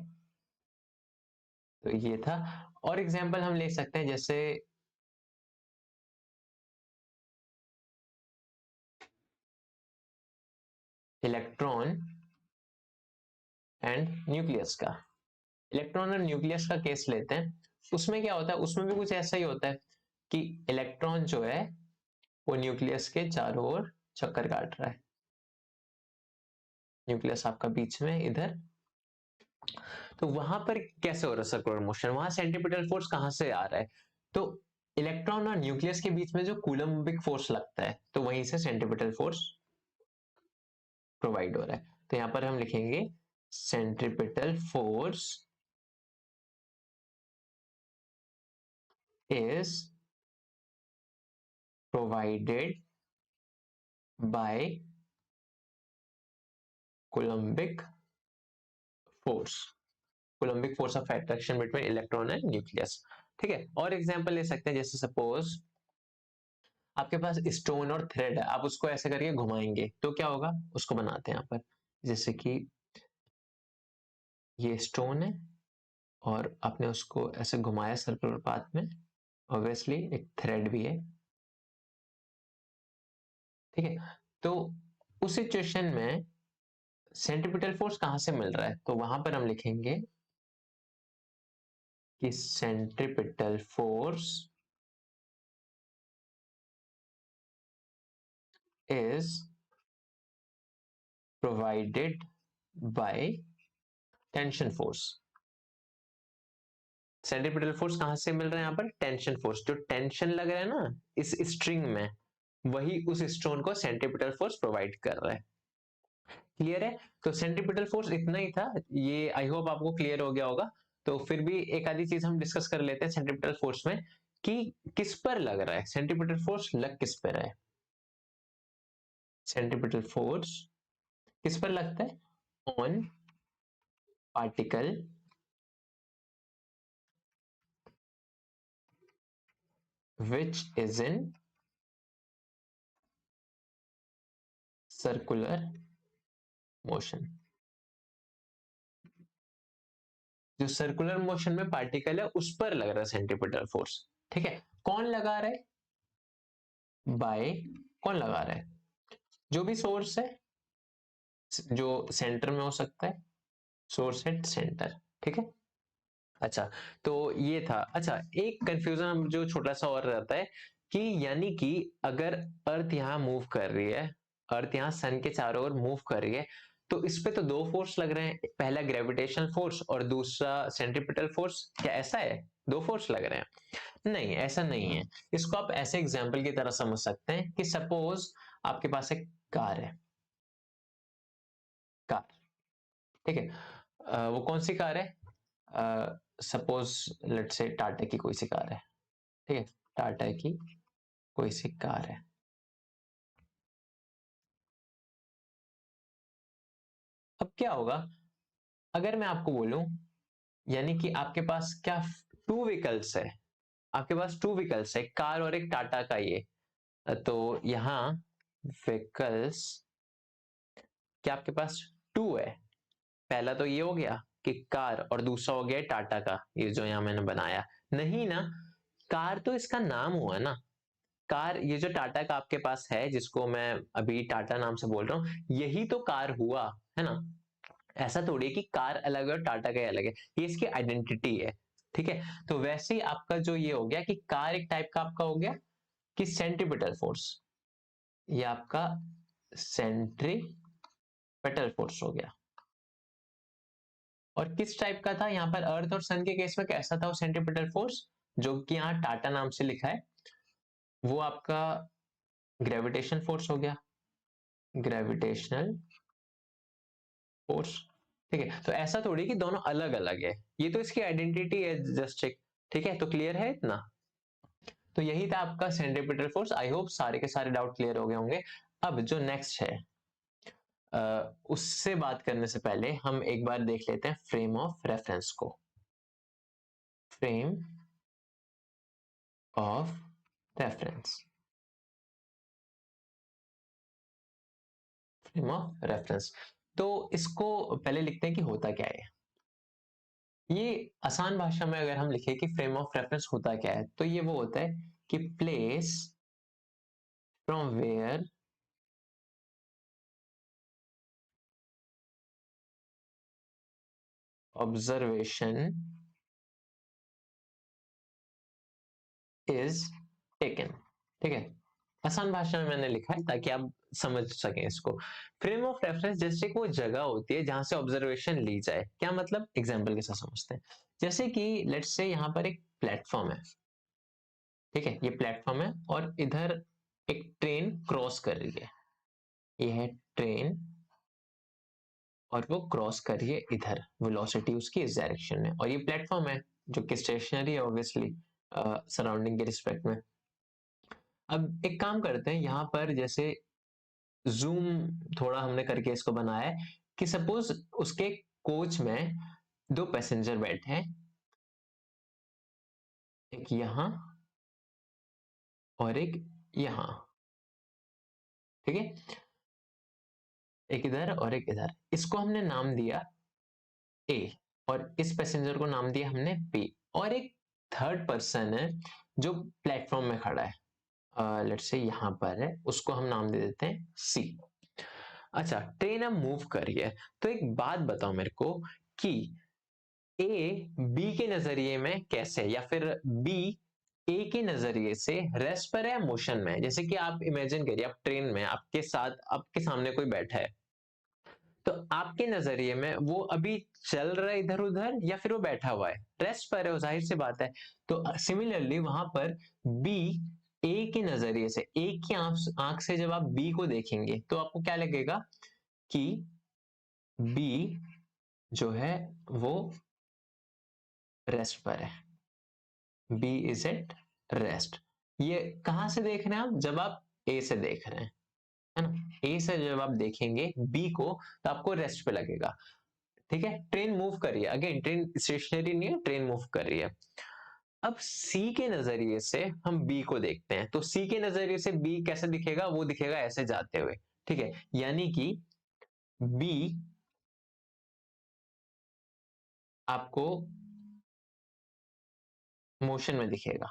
तो ये था। और एग्जांपल हम ले सकते हैं जैसे इलेक्ट्रॉन एंड न्यूक्लियस का। इलेक्ट्रॉन और न्यूक्लियस का केस लेते हैं। उसमें क्या होता है? उसमें भी कुछ ऐसा ही होता है कि इलेक्ट्रॉन जो है वो न्यूक्लियस के चारों ओर चक्कर काट रहा है। न्यूक्लियस आपका बीच में इधर। तो वहां पर कैसे हो रहा है सर्कुलर मोशन? वहां सेंट्रीपिटल फोर्स कहां से आ रहा है? तो इलेक्ट्रॉन और न्यूक्लियस के बीच में जो कूलम्बिक फोर्स लगता है, तो वहीं से सेंट्रीपिटल फोर्स प्रोवाइड हो रहा है। तो यहां पर हम लिखेंगे centripetal force is provided by Coulombic force. Coulombic force of attraction between electron and nucleus. ठीक है, और एग्जांपल ले सकते हैं जैसे सपोज आपके पास स्टोन और थ्रेड है, आप उसको ऐसे करके घुमाएंगे तो क्या होगा? उसको बनाते हैं यहाँ पर, जैसे कि ये स्टोन है और आपने उसको ऐसे घुमाया सर्कुलर पाथ में, ऑब्वियसली एक थ्रेड भी है। ठीक है, तो उस सिचुएशन में सेंट्रीपिटल फोर्स कहां से मिल रहा है? तो वहां पर हम लिखेंगे कि centripetal force is provided by tension force. Centripetal force कहां से मिल रहा है? यहाँ पर टेंशन फोर्स। जो टेंशन लग रहा है ना इस स्ट्रिंग में, वही उस स्टोन को सेंट्रीपिटल फोर्स प्रोवाइड कर रहा है। क्लियर है? तो सेंट्रीपिटल फोर्स इतना ही था, ये आई होप आपको क्लियर हो गया होगा। तो फिर भी एक आधी चीज हम डिस्कस कर लेते हैं सेंट्रीपिटल फोर्स में, कि किस पर लग रहा है सेंट्रीपिटल फोर्स, लग किस पर है? सेंट्रीपिटल फोर्स किस पर लगता है? On particle which is in circular motion। जो सर्कुलर मोशन में पार्टिकल है उस पर लग रहा है सेंट्रीपिटल फोर्स। ठीक है, कौन लगा रहा है? बाय, कौन लगा रहा है? जो भी सोर्स है, जो सेंटर में हो सकता है, सोर्स एट सेंटर। ठीक है, अच्छा, तो ये था। अच्छा, एक कंफ्यूजन जो छोटा सा और रहता है कि यानी कि अगर अर्थ यहाँ मूव कर रही है, अर्थ यहाँ सन के चारों ओर मूव कर रही है, तो इस पे तो दो फोर्स लग रहे हैं, पहला ग्रेविटेशनल फोर्स और दूसरा सेंट्रीपिटल फोर्स। क्या ऐसा है? दो फोर्स लग रहे हैं? नहीं, ऐसा नहीं है। इसको आप ऐसे एग्जाम्पल की तरह समझ सकते हैं कि सपोज आपके पास एक कार है, कार। ठीक है, वो कौन सी कार है? सपोज लेट से टाटा की कोई सी कार है। ठीक है, टाटा की कोई सी कार है। अब क्या होगा अगर मैं आपको बोलूं, यानी कि आपके पास क्या टू व्हीकल्स है, आपके पास टू व्हीकल्स है, कार और एक टाटा का ये। तो यहां व्हीकल्स क्या आपके पास टू है? पहला तो ये हो गया कि कार, और दूसरा हो गया टाटा का ये जो यहां मैंने बनाया। नहीं ना, कार तो इसका नाम हुआ ना। कार, ये जो टाटा का आपके पास है जिसको मैं अभी टाटा नाम से बोल रहा हूं, यही तो कार हुआ, है ना। ऐसा थोड़ी कि कार अलग है और टाटा का अलग है, ये इसकी आइडेंटिटी है। ठीक है, तो वैसे ही आपका जो ये हो गया कि कार एक टाइप का आपका हो गया, कि सेंट्रीपिटल फोर्स, ये आपका सेंट्रीपिटल फोर्स हो गया। और किस टाइप का था यहाँ पर, अर्थ और सन के केस में कैसा था वो सेंट्रीपिटल फोर्स, जो कि यहाँ टाटा नाम से लिखा है, वो आपका ग्रेविटेशन फोर्स हो गया, ग्रेविटेशनल फोर्स। ठीक है, तो ऐसा थोड़ी कि दोनों अलग अलग है, ये तो इसकी आइडेंटिटी है जस्ट एक। ठीक है, तो क्लियर है इतना। तो यही था आपका सेंट्रीपिटल फोर्स। आई होप सारे के सारे डाउट क्लियर हो गए होंगे। अब जो नेक्स्ट है, उससे बात करने से पहले हम एक बार देख लेते हैं फ्रेम ऑफ रेफरेंस को। Frame of reference, frame of reference. तो इसको पहले लिखते हैं कि होता क्या है। ये आसान भाषा में अगर हम लिखें कि फ्रेम ऑफ रेफरेंस होता क्या है, तो ये वो होता है कि place from where observation is taken. ठीक है, आसान भाषा में मैंने लिखा है ताकि आप समझ सकें इसको। फ्रेम ऑफ रेफरेंस जैसे कि वो जगह होती है जहां से ऑब्जर्वेशन ली जाए। क्या मतलब, एग्जांपल के साथ समझते हैं। जैसे कि लेट्स से यहाँ पर एक प्लेटफॉर्म है, ठीक है, ये प्लेटफॉर्म है और इधर एक ट्रेन क्रॉस कर रही है, ये है ट्रेन, और वो क्रॉस कर रही है इधर, वेलोसिटी उसकी इस डायरेक्शन में, और ये प्लेटफॉर्म है जो कि स्टेशनरी है ऑब्वियसली सराउंडिंग के रिस्पेक्ट में। अब एक काम करते हैं, यहाँ पर जैसे जूम थोड़ा हमने करके इसको बनाया है कि सपोज उसके कोच में दो पैसेंजर बैठे हैं, एक यहां और एक यहां। ठीक है, एक इधर और एक इधर, इसको हमने नाम दिया ए, और इस पैसेंजर को नाम दिया हमने बी, और एक थर्ड पर्सन है जो प्लेटफॉर्म में खड़ा है, लेट्स से यहां पर है, उसको हम नाम दे देते हैं सी। अच्छा, ट्रेन अब मूव कर रही है, तो एक बात बताओ मेरे को कि ए बी के नजरिए में कैसे, या फिर बी ए के नजरिए से रेस्ट पर है या मोशन में है। जैसे कि आप इमेजिन करिए, आप ट्रेन में, आपके साथ आपके सामने कोई बैठा है, तो आपके नजरिए में वो अभी चल रहा है इधर उधर, या फिर वो बैठा हुआ है, रेस्ट पर है, वो जाहिर सी बात है। तो सिमिलरली वहां पर बी ए के नजरिए से, ए की आंख से जब आप बी को देखेंगे तो आपको क्या लगेगा कि बी जो है वो रेस्ट पर है, बी इज एट रेस्ट। ये कहां से देख रहे हैं आप, जब आप ए से देख रहे हैं, है ना, ए से जब आप देखेंगे बी को तो आपको रेस्ट पे लगेगा। ठीक है, ट्रेन मूव कर रही है, अगेन ट्रेन स्टेशनरी नहीं है, ट्रेन मूव कर रही है। अब सी के नजरिए से हम बी को देखते हैं, तो सी के नजरिए से बी कैसे दिखेगा, वो दिखेगा ऐसे जाते हुए। ठीक है, यानी कि बी आपको मोशन में दिखेगा,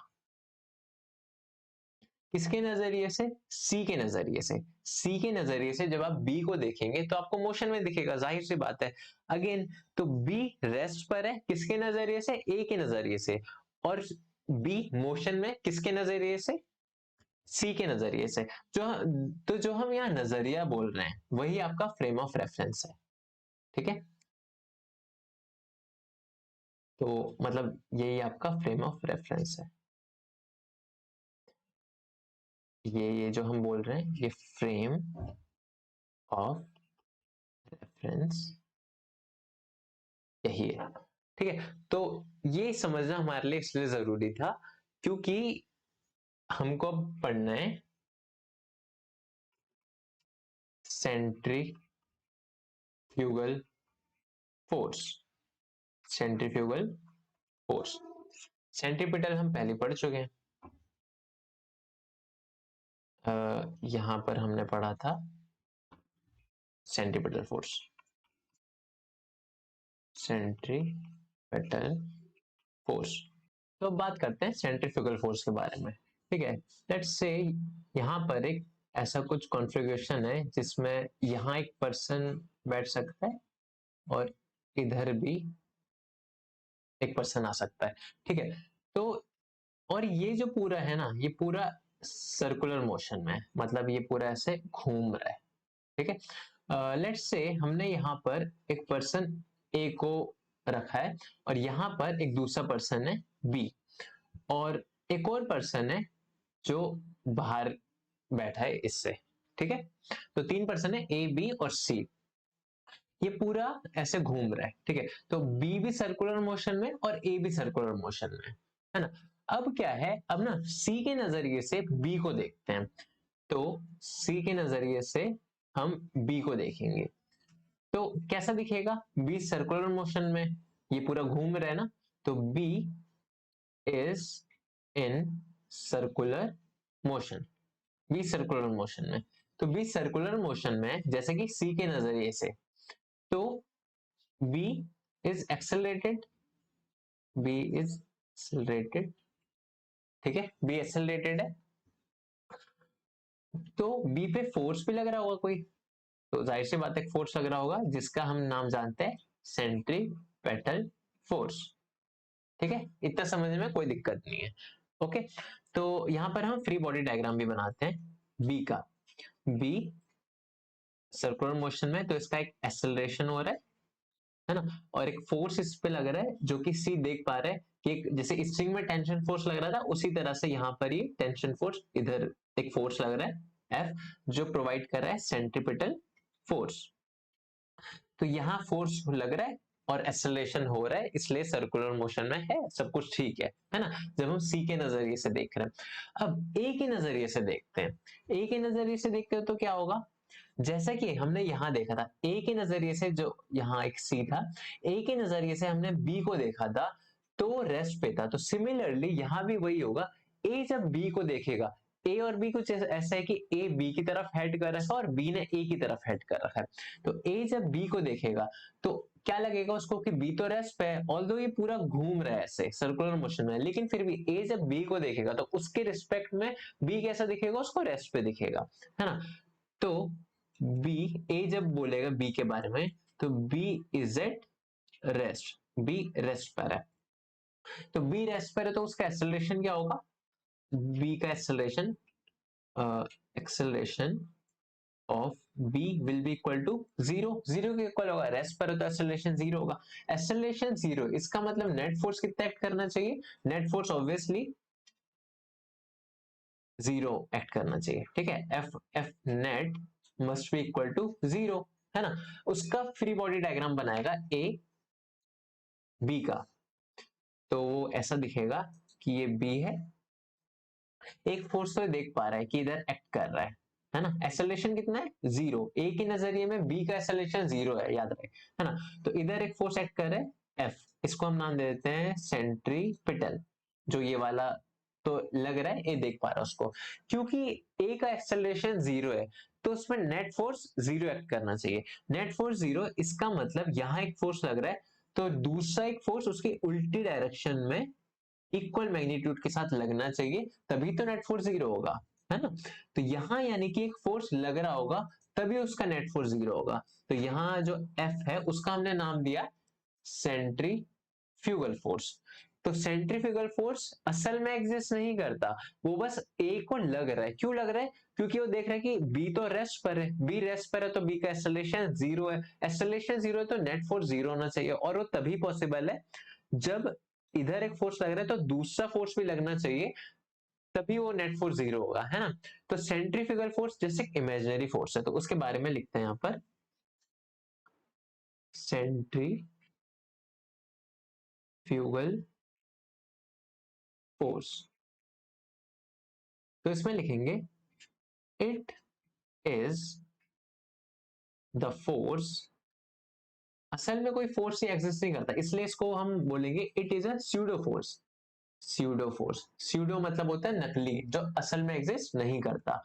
किसके नजरिए से, सी के नजरिए से। सी के नजरिए से जब आप बी को देखेंगे तो आपको मोशन में दिखेगा, जाहिर सी बात है। अगेन, तो बी रेस्ट पर है किसके नजरिए से, ए के नजरिए से, और बी मोशन में किसके नजरिए से, सी के नजरिए से। जो तो जो हम यहाँ नजरिया बोल रहे हैं वही आपका फ्रेम ऑफ रेफरेंस है। ठीक है, तो मतलब यही आपका फ्रेम ऑफ रेफरेंस है। ये जो हम बोल रहे हैं ये फ्रेम ऑफ रेफरेंस यही है। ठीक है, तो ये समझना हमारे लिए इसलिए जरूरी था क्योंकि हमको अब पढ़ना है centrifugal force. Centrifugal force, centripetal हम पहले पढ़ चुके हैं, यहां पर हमने पढ़ा था सेंट्रीपिटल फोर्स, सेंट्रीपिटल फोर्स। तो अब बात करते हैं सेंट्रीफ्यूगल फोर्स के बारे में। ठीक है, लेट्स से यहाँ पर एक ऐसा कुछ कॉन्फ़िगरेशन है जिसमें यहाँ एक पर्सन बैठ सकता है और इधर भी एक पर्सन आ सकता है। ठीक है, तो और ये जो पूरा है ना, ये पूरा सर्कुलर मोशन में, मतलब ये पूरा ऐसे घूम रहा है, ठीक है। लेट्स से हमने यहाँ पर एक पर्सन ए को रखा है और यहाँ पर एक दूसरा पर्सन है बी, और एक और पर्सन है जो बाहर बैठा है इससे, ठीक है। तो तीन पर्सन है ए बी और सी, ये पूरा ऐसे घूम रहा है, ठीक है। तो बी भी सर्कुलर मोशन में और ए भी सर्कुलर मोशन में, है ना। अब क्या है, अब ना सी के नजरिए से बी को देखते हैं। तो सी के नजरिए से हम बी को देखेंगे तो कैसा दिखेगा, बी सर्कुलर मोशन में, ये पूरा घूम रहा है ना, तो B is in circular motion, B circular motion में। तो बी सर्कुलर मोशन में जैसे कि सी के नजरिए से, तो B is accelerated, B is accelerated, ठीक है, बी एक्सेलरेटेड है। तो बी पे फोर्स भी लग रहा होगा कोई, तो जाहिर सी बात है फोर्स लग रहा होगा जिसका हम नाम जानते हैं सेंट्रीपेटल फोर्स, ठीक है। इतना समझने में कोई दिक्कत नहीं है, ओके। तो यहां पर हम फ्री बॉडी डायग्राम भी बनाते हैं बी का। बी सर्कुलर मोशन में, तो इसका एक एक्सेलरेशन हो रहा है ना, और एक फोर्स इस पे लग रहा है जो कि सी देख पा रहा है कि एक जैसे स्ट्रिंग में टेंशन फोर्स लग रहा था उसी तरह से यहाँ पर ये टेंशन फोर्स, इधर एक फोर्स लग रहा है एफ, जो प्रोवाइड कर रहा है सेंट्रीपिटल फोर्स। तो यहाँ फोर्स लग रहा है और एक्सेलरेशन हो रहा है, इसलिए सर्कुलर मोशन में है, सब कुछ ठीक है ना। जब हम सी के नजरिए से देख रहे हैं, अब ए के नजरिए से देखते हैं। ए के नजरिए से देखते हैं तो क्या होगा, जैसा कि हमने यहां देखा था ए के नजरिए से, जो यहाँ एक सी था, ए के नजरिए से हमने बी को देखा था तो रेस्ट पे था, तो सिमिलरली यहां भी वही होगा। ए जब बी को देखेगा, ए और बी कुछ ऐसा है कि ए बी की तरफ हेड कर रखा है और बी ने ए की तरफ हेड कर रखा है। तो ए जब बी को देखेगा तो क्या लगेगा उसको कि बी तो रेस्ट पे है, ऑल्दो ये पूरा घूम रहा है ऐसे सर्कुलर मोशन में, लेकिन फिर भी ए जब बी को देखेगा तो उसके रिस्पेक्ट में बी कैसा दिखेगा, उसको रेस्ट पे दिखेगा, है ना। तो बी, ए जब बोलेगा बी के बारे में तो B is at rest, B rest पर है। तो बी रेस्ट पर है तो उसका एक्सेलरेशन क्या होगा, बी का acceleration, acceleration of B will be equal to zero, zero के इक्वल होगा, रेस्ट पर है तो एक्सेलरेशन जीरो होगा। एक्सेलरेशन जीरो, इसका मतलब नेट फोर्स कितना एक्ट करना चाहिए, net force obviously zero act करना चाहिए, ठीक है। F F net must be equal to zero, है ना। उसका फ्री बॉडी डायग्राम बनाएगा ए बी का, तो ऐसा दिखेगा कि ये बी है, एक फोर्स तो देख पा रहा है कि इधर एक्ट कर रहा है ना। एक्सेलरेशन कितना है, जीरो, ए के नजरिए में बी का एक्सेलरेशन जीरो है, याद रहे, है ना। तो इधर एक फोर्स एक्ट कर रहा है एफ, इसको हम नाम दे देते हैं सेंट्रीपिटल, जो ये वाला तो लग रहा है ए देख पा रहा है उसको, क्योंकि ए का एक्सेलरेशन जीरो है तो उसमें नेट फोर्स जीरो एक्ट करना चाहिए। नेट फोर्स जीरो, इसका मतलब यहां एक फोर्स लग रहा है तो दूसरा एक फोर्स उसकी उल्टी डायरेक्शन में इक्वल मैग्नीट्यूड के साथ लगना चाहिए, तभी तो नेट फोर्स जीरो होगा, है ना। तो यहां यानी कि एक फोर्स लग रहा होगा तभी उसका नेट फोर्स जीरो होगा। तो यहां जो एफ है उसका हमने नाम दिया सेंट्रीफ्यूगल फोर्स। तो सेंट्रीफ्यूगल फोर्स असल में एग्जिस्ट नहीं करता, वो बस ए को लग रहा है। क्यों लग रहा है, क्योंकि वो देख रहा है कि बी तो रेस्ट पर है, बी रेस्ट पर है तो बी का एक्सेलरेशन जीरो है, एक्सेलरेशन जीरो है तो नेट फोर्स जीरो होना चाहिए, और वो तभी पॉसिबल है जब इधर एक फोर्स लग रहा है तो दूसरा फोर्स भी लगना चाहिए, तभी वो नेट फोर्स जीरो होगा, है ना। तो सेंट्रीफ्यूगल फोर्स जैसे इमेजिनरी फोर्स है तो उसके बारे में लिखते हैं यहां पर, सेंट्रीफ्यूगल फोर्स। तो इसमें लिखेंगे इट इज द फोर्स, असल में कोई फोर्स ही एग्जिस्ट नहीं करता इसलिए इसको हम बोलेंगे it is a pseudo force. Pseudo force, pseudo मतलब होता है नकली, जो असल में एग्जिस्ट नहीं करता।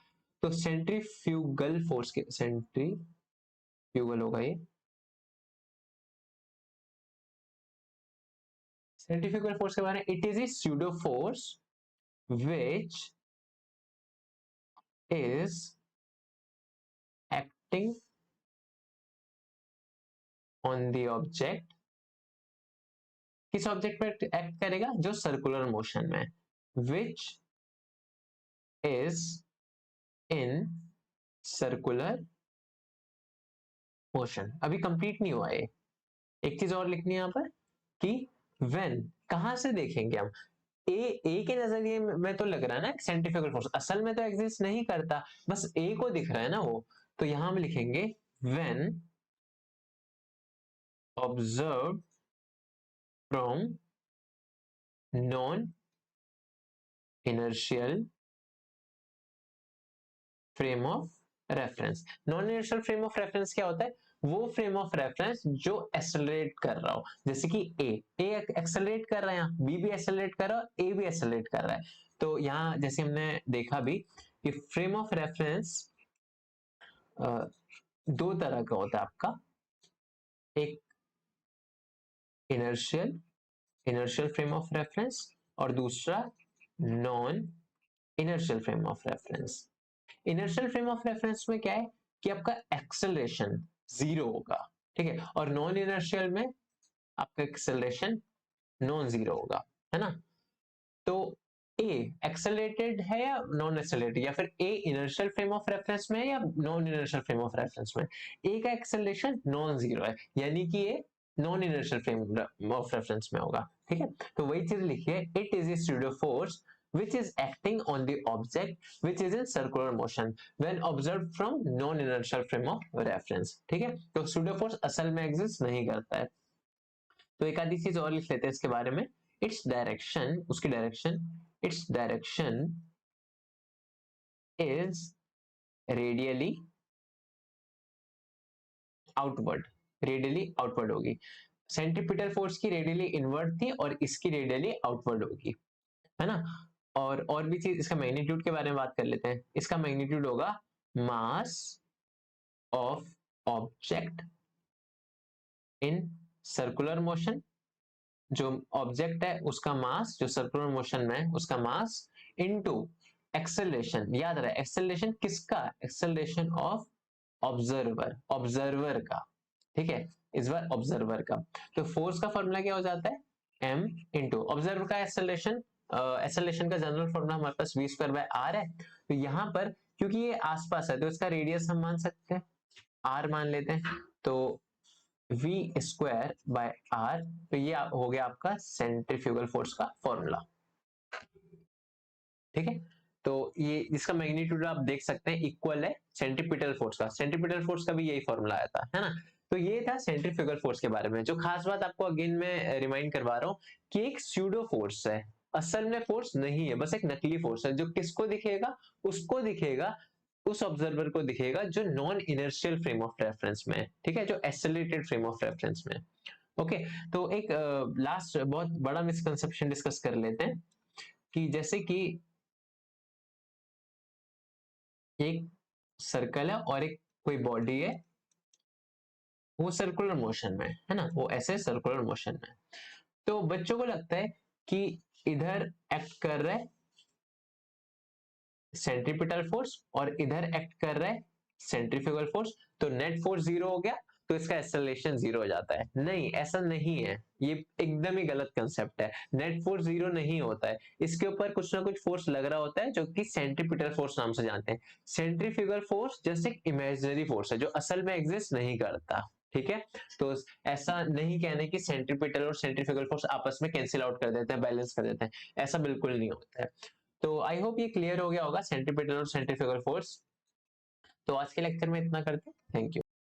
तो सेंट्रीफ्यूगल फोर्स के, सेंट्रीफ्यूगल होगा ये, सेंट्रीफ्यूगल फोर्स के बारे में, it is a pseudo force which is acting on the object, किस ऑब्जेक्ट पर एक्ट करेगा, जो सर्कुलर मोशन में, विच is in circular motion। अभी कंप्लीट नहीं हुआ है। एक चीज और लिखनी है यहाँ पर कि when, कहां से देखेंगे हम, ए के नजरिए में तो लग रहा है ना सेंट्रीफ्यूगल फोर्स असल में तो एग्जिस्ट नहीं करता, बस ए को दिख रहा है ना वो, तो यहां हम लिखेंगे when observed from non inertial frame of reference. Non inertial frame of reference क्या होता है, वो फ्रेम ऑफ रेफरेंस जो एक्सेलरेट कर रहा हो, जैसे कि ए एक्सेलरेट कर रहा है, यहाँ बी भी एक्सेलरेट कर रहा है, ए भी एक्सेलरेट कर रहा है। तो यहाँ जैसे हमने देखा भी कि फ्रेम ऑफ रेफरेंस दो तरह का होता है आपका, एक इनर्शियल फ्रेम ऑफ रेफरेंस और दूसरा non inertial frame of reference. Inertial frame of reference में क्या है कि आपका एक्सेलरेशन जीरो होगा, ठीक है, और नॉन इनर्शियल में आपका एक्सेलरेशन नॉन जीरो होगा, है ना। तो ए एक्सेलरेटेड है या नॉन एक्सेलरेटेड, या फिर ए इनर्शियल फ्रेम ऑफ रेफरेंस में है या non inertial frame of reference में, ए का एक्सेलरेशन नॉन जीरो है, यानी कि ये non inertial frame of reference में होगा, ठीक है। तो वही चीज लिखिए, it is a pseudo force which is acting on the object which is in circular motion when observed from non inertial frame of reference, ठीक है। तो pseudo force असल में एग्जिस्ट नहीं करता है। तो एक आधी चीज और लिख लेते हैं इसके बारे में, इट्स डायरेक्शन, उसकी direction, its direction is radially outward, radially outward होगी। सेंट्रीपिटल फोर्स की रेडियली इनवर्ड थी और इसकी रेडियली आउटवर्ड होगी, है ना। और भी चीज, इसका मैग्नीट्यूड के बारे में बात कर लेते हैं। इसका मैग्नीट्यूड होगा mass of object in circular motion, जो ऑब्जेक्ट है उसका मास जो सर्कुलर मोशन में है उसका मास इनटू एक्सेलरेशन, याद रहे एक्सेलरेशन किसका, एक्सेलरेशन ऑफ ऑब्जर्वर, ऑब्जर्वर का, ठीक है, इस बार ऑब्जर्वर का। तो फोर्स का फॉर्मूला क्या हो जाता है, m इंटू ऑब्जर्वर का एक्सेलरेशन, एक्सेलरेशन का जनरल फॉर्मूला हमारे पास v स्क्वायर बाय r है। तो यहाँ पर क्योंकि ये आसपास है तो इसका रेडियस हम मान सकते हैं r मान लेते हैं, तो v स्क्वायर बाय r, तो ये हो गया आपका सेंट्रीफ्यूगल फोर्स का फॉर्मूला, ठीक है। तो ये इसका मैग्नीट्यूड आप देख सकते हैं इक्वल है सेंट्रीपिटल फोर्स का, सेंट्रीपिटल फोर्स का भी यही फॉर्मूला आया था, है ना। तो ये था सेंट्रीफ्यूगल फोर्स के बारे में। जो खास बात आपको अगेन मैं रिमाइंड करवा रहा हूँ कि एक स्यूडो फोर्स है, असल में फोर्स नहीं है, बस एक नकली फोर्स है जो किसको दिखेगा, उसको दिखेगा, उस ऑब्जर्वर को दिखेगा जो non inertial frame of reference में है, ठीक है, जो एक्सेलरेटेड फ्रेम ऑफ रेफरेंस में। ओके, तो एक लास्ट बहुत बड़ा मिसकंसेप्शन डिस्कस कर लेते हैं कि जैसे कि एक सर्कल है और एक कोई बॉडी है, वो सर्कुलर मोशन में है ना, वो ऐसे सर्कुलर मोशन में। तो बच्चों को लगता है कि इधर एक्ट कर रहा है सेंट्रीपिटल फोर्स और इधर एक्ट कर रहा है सेंट्रीफ्यूगल फोर्स, तो नेट फोर्स जीरो हो गया, तो इसका एक्सेलरेशन जीरो हो जाता है। नहीं, ऐसा नहीं है, ये एकदम ही गलत कंसेप्ट है। नेट फोर्स जीरो नहीं होता है, इसके ऊपर कुछ ना कुछ फोर्स लग रहा होता है जो कि सेंट्रीपिटल फोर्स नाम से जानते हैं। सेंट्रीफ्यूगल फोर्स जस्ट एक इमेजिनरी फोर्स है जो असल में एग्जिस्ट नहीं करता, ठीक है। तो ऐसा नहीं कहने कि सेंट्रीपिटल और सेंट्रीफ्यूगल फोर्स आपस में कैंसिल आउट कर देते हैं, बैलेंस कर देते हैं, ऐसा बिल्कुल नहीं होता है। तो आई होप ये क्लियर हो गया होगा सेंट्रीपिटल और सेंट्रीफ्यूगल फोर्स। तो आज के लेक्चर में इतना करते हैं, थैंक यू।